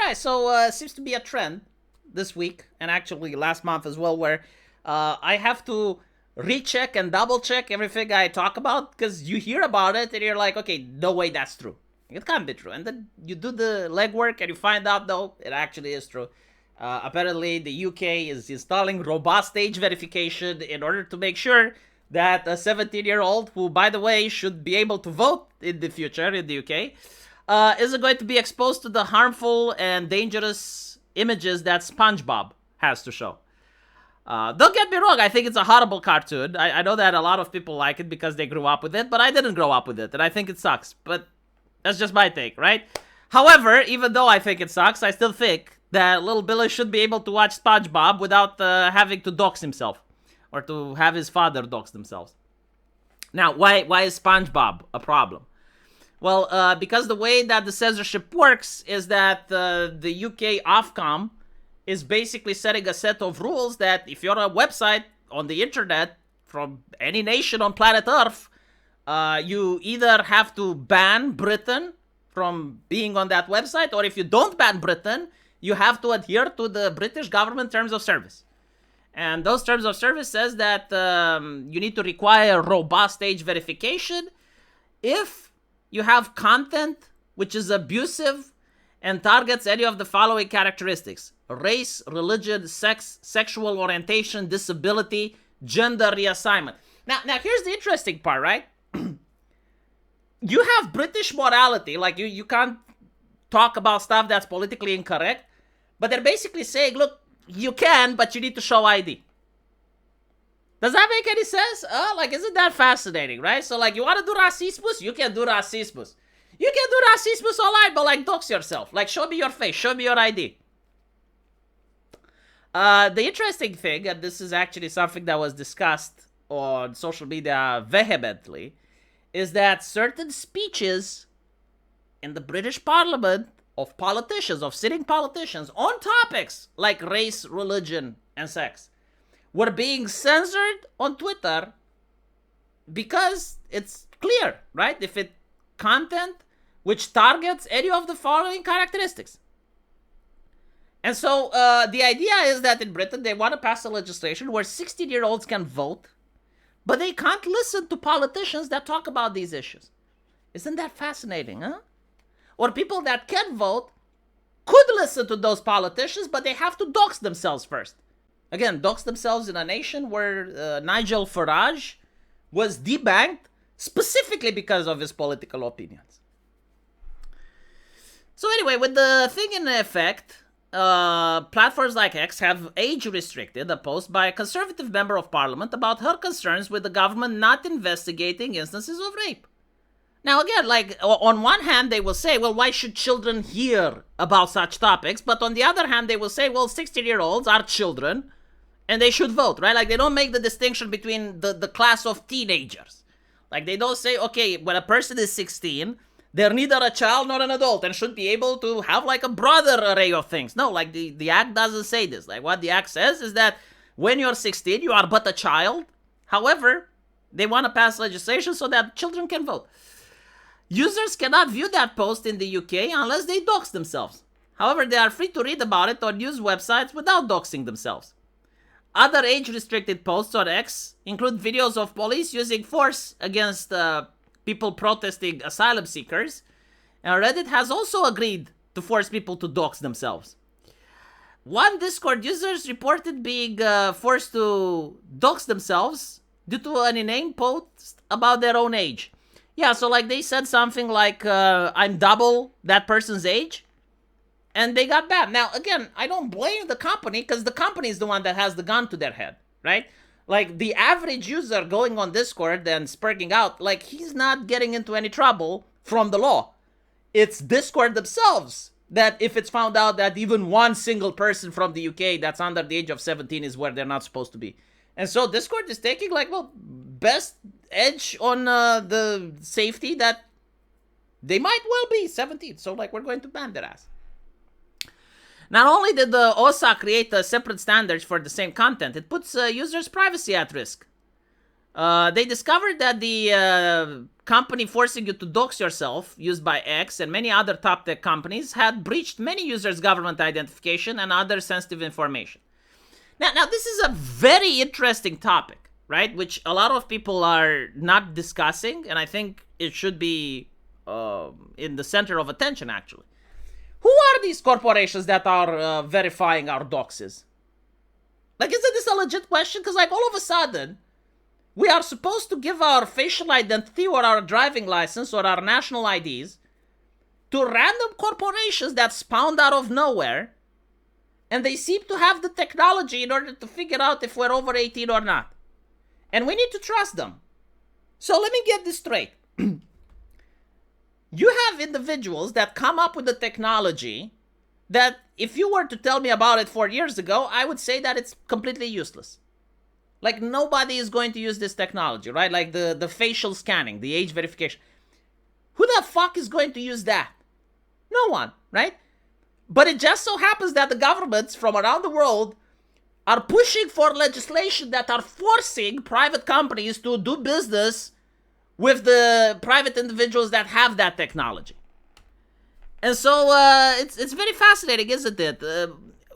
right, so it seems to be a trend this week, and actually last month as well, where I have to recheck and double check everything I talk about, because you hear about it and you're like, okay, no way that's true. It can't be true. And then you do the legwork and you find out, no, it actually is true. Apparently, the UK is installing robust age verification in order to make sure that a 17-year-old, who, by the way, should be able to vote in the future in the UK, isn't going to be exposed to the harmful and dangerous images that SpongeBob has to show. Don't get me wrong, I think it's a horrible cartoon. I know that a lot of people like it because they grew up with it, but I didn't grow up with it, and I think it sucks. But that's just my take, right? However, even though I think it sucks, I still think that little Billy should be able to watch SpongeBob without having to dox himself, or to have his father dox themselves. Now, why is SpongeBob a problem? Well, because the way that the censorship works is that the UK OFCOM is basically setting a set of rules that if you're a website on the internet from any nation on planet Earth, you either have to ban Britain from being on that website, or if you don't ban Britain, you have to adhere to the British government terms of service. And those terms of service says that you need to require robust age verification if you have content which is abusive and targets any of the following characteristics: race, religion, sex, sexual orientation, disability, gender reassignment. Now here's the interesting part, right? You have British morality, like you can't talk about stuff that's politically incorrect, but they're basically saying, look, you can, but you need to show ID. Does that make any sense? Like, isn't that fascinating, right? So, like, you want to do racismus? You can do racismus. You can do racismus online, but, like, dox yourself. Like, show me your face. Show me your ID. The interesting thing, and this is actually something that was discussed on social media vehemently, is that certain speeches in the British Parliament of politicians, of sitting politicians, on topics like race, religion, and sex, were being censored on Twitter because it's clear, right? If it content which targets any of the following characteristics. And so the idea is that in Britain, they want to pass a legislation where 16-year-olds can vote, but they can't listen to politicians that talk about these issues. Isn't that fascinating, huh? Or people that can vote could listen to those politicians, but they have to dox themselves first. Again, dox themselves in a nation where Nigel Farage was debanked specifically because of his political opinions. So anyway, with the thing in effect, platforms like X have age-restricted a post by a conservative member of parliament about her concerns with the government not investigating instances of rape. Now again, like, on one hand they will say, well, why should children hear about such topics? But on the other hand, they will say, well, 16-year-olds are children and they should vote, right? Like, they don't make the distinction between the class of teenagers. Like, they don't say, okay, when a person is 16, they're neither a child nor an adult and should be able to have, like, a broader array of things. No, like, the act doesn't say this. Like, what the act says is that when you're 16, you are but a child. However, they want to pass legislation so that children can vote. Users cannot view that post in the UK unless they dox themselves. However, they are free to read about it on news websites without doxing themselves. Other age-restricted posts on X include videos of police using force against people protesting asylum seekers, and Reddit has also agreed to force people to dox themselves. One Discord users reported being forced to dox themselves due to an inane post about their own age. Yeah, so like they said something like, I'm double that person's age, and they got banned. Now, again, I don't blame the company, because the company is the one that has the gun to their head, right? Like, the average user going on Discord and spurging out, like, he's not getting into any trouble from the law. It's Discord themselves that, if it's found out that even one single person from the UK that's under the age of 17 is where they're not supposed to be. And so Discord is taking, like, well, best edge on the safety that they might well be 17. So, like, we're going to ban their ass. Not only did the OSA create separate standards for the same content, it puts users' privacy at risk. They discovered that the company forcing you to dox yourself, used by X and many other top tech companies, had breached many users' government identification and other sensitive information. Now this is a very interesting topic, right? Which a lot of people are not discussing, and I think it should be in the center of attention, actually. Who are these corporations that are verifying our doxes? Like, isn't this a legit question? Because, like, all of a sudden, we are supposed to give our facial identity or our driving license or our national IDs to random corporations that spawned out of nowhere, and they seem to have the technology in order to figure out if we're over 18 or not. And we need to trust them. So let me get this straight. You have individuals that come up with the technology that, if you were to tell me about it 4 years ago, I would say that it's completely useless. Like, nobody is going to use this technology, right? Like the facial scanning, the age verification. Who the fuck is going to use that? No one, right? But it just so happens that the governments from around the world are pushing for legislation that are forcing private companies to do business with the private individuals that have that technology. And so it's very fascinating, isn't it?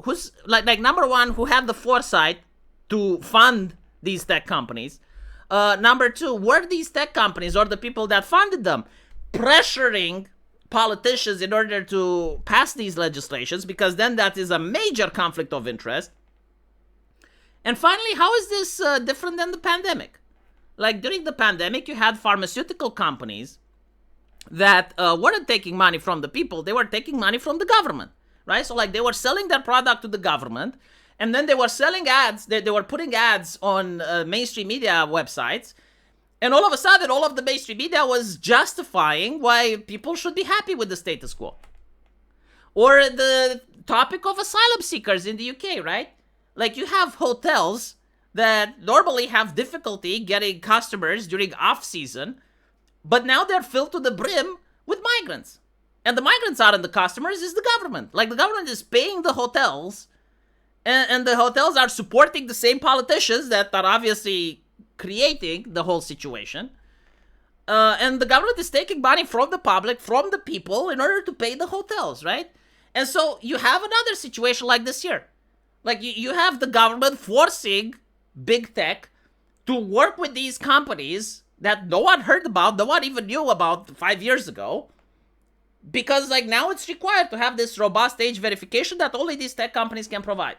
Who's like number one, who had the foresight to fund these tech companies? Number two, were these tech companies or the people that funded them pressuring politicians in order to pass these legislations? Because then that is a major conflict of interest. And finally, how is this different than the pandemic? Like, during the pandemic, you had pharmaceutical companies that weren't taking money from the people. They were taking money from the government, right? So, like, they were selling their product to the government, and then they were selling ads. They were putting ads on mainstream media websites. And all of a sudden, all of the mainstream media was justifying why people should be happy with the status quo. Or the topic of asylum seekers in the UK, right? Like, you have hotels that normally have difficulty getting customers during off-season, but now they're filled to the brim with migrants. And the migrants aren't the customers, it's the government. Like, the government is paying the hotels, and the hotels are supporting the same politicians that are obviously creating the whole situation. And the government is taking money from the public, from the people, in order to pay the hotels, right? And so you have another situation like this here. Like, you have the government forcing big tech to work with these companies that no one heard about, no one even knew about 5 years ago, because, like, now it's required to have this robust age verification that only these tech companies can provide.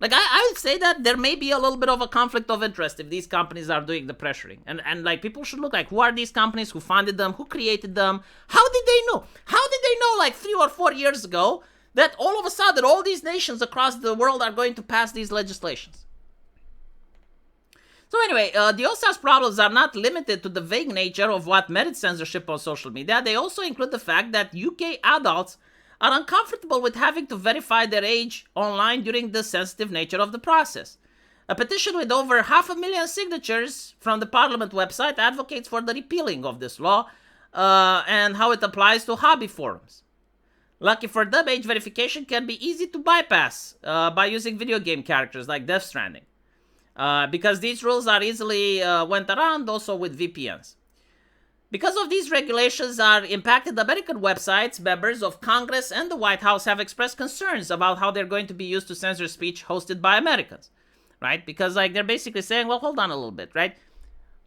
Like, I would say that there may be a little bit of a conflict of interest if these companies are doing the pressuring. And like, people should look like, who are these companies, who funded them, who created them, how did they know? How did they know, like, 3 or 4 years ago that all of a sudden all these nations across the world are going to pass these legislations? So anyway, the OSAS problems are not limited to the vague nature of what merits censorship on social media. They also include the fact that UK adults are uncomfortable with having to verify their age online during the sensitive nature of the process. A petition with over 500,000 signatures from the Parliament website advocates for the repealing of this law and how it applies to hobby forums. Lucky for them, age verification can be easy to bypass by using video game characters like Death Stranding. Because these rules are easily went around also with VPNs. Because of these regulations are impacted, American websites, members of Congress and the White House have expressed concerns about how they're going to be used to censor speech hosted by Americans, right? Because, like, they're basically saying, well, hold on a little bit, right?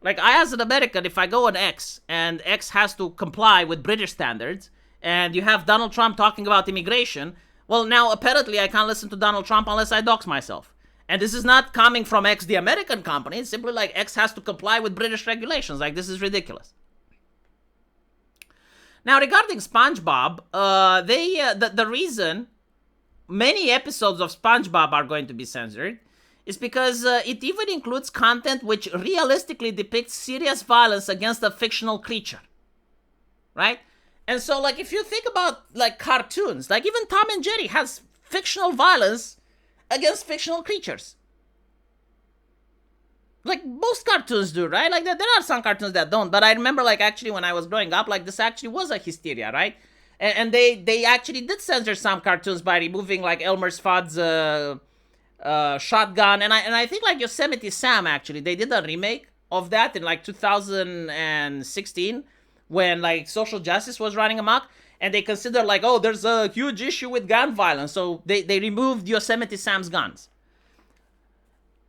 Like, I, as an American, if I go on X and X has to comply with British standards, and you have Donald Trump talking about immigration, well, now apparently I can't listen to Donald Trump unless I dox myself. And this is not coming from X, the American company. It's simply like X has to comply with British regulations. Like, this is ridiculous. Now, regarding SpongeBob, the reason many episodes of SpongeBob are going to be censored is because it even includes content which realistically depicts serious violence against a fictional creature, right? And so, like, if you think about, like, cartoons, like, even Tom and Jerry has fictional violence against fictional creatures. Like, most cartoons do, right? Like, there are some cartoons that don't, but I remember, like, actually when I was growing up, like, this actually was a hysteria, right? And they actually did censor some cartoons by removing, like, Elmer Fudd's shotgun, and I think, like, Yosemite Sam, actually, they did a remake of that in like 2016 when like social justice was running amok, and they considered like, oh, there's a huge issue with gun violence, so they removed Yosemite Sam's guns.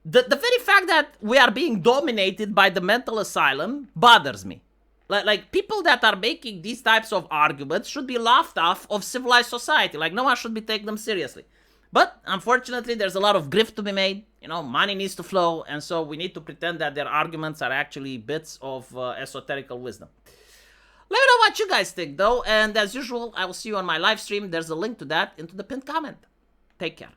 The very fact that we are being dominated by the mental asylum bothers me. Like people that are making these types of arguments should be laughed off of civilized society. Like no one should be taking them seriously. But unfortunately, there's a lot of grift to be made. You know, money needs to flow, and so we need to pretend that their arguments are actually bits of esoterical wisdom. Let me know what you guys think, though, and as usual, I will see you on my live stream. There's a link to that into the pinned comment. Take care.